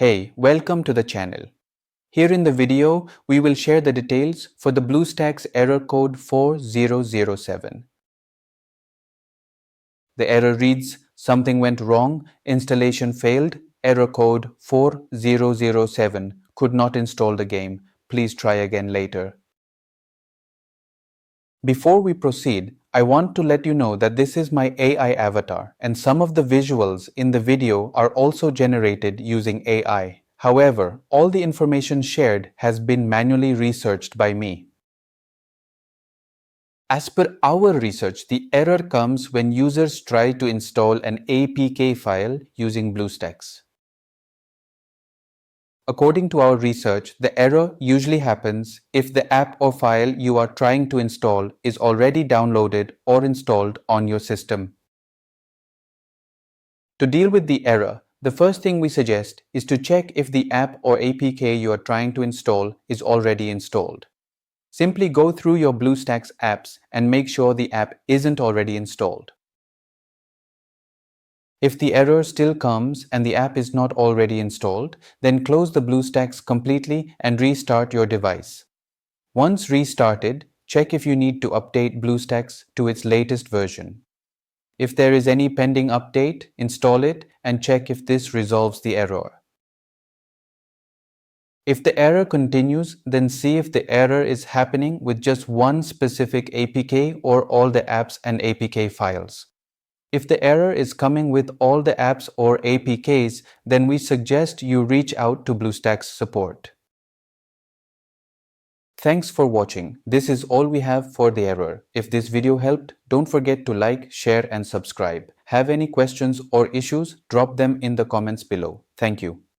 Hey, welcome to the channel. Here in the video, we will share the details for the BlueStacks Error Code 4007. The error reads, something went wrong, installation failed, error code 4007, could not install the game, please try again later. Before we proceed, I want to let you know that this is my AI avatar and some of the visuals in the video are also generated using AI. However, all the information shared has been manually researched by me. As per our research, the error comes when users try to install an APK file using BlueStacks. According to our research, the error usually happens if the app or file you are trying to install is already downloaded or installed on your system. To deal with the error, the first thing we suggest is to check if the app or APK you are trying to install is already installed. Simply go through your BlueStacks apps and make sure the app isn't already installed. If the error still comes and the app is not already installed, then close the BlueStacks completely and restart your device. Once restarted, check if you need to update BlueStacks to its latest version. If there is any pending update, install it and check if this resolves the error. If the error continues, then see if the error is happening with just one specific APK or all the apps and APK files. If the error is coming with all the apps or APKs, then we suggest you reach out to BlueStacks support. Thanks for watching. This is all we have for the error. If this video helped, don't forget to like, share and subscribe. Have any questions or issues? Drop them in the comments below. Thank you.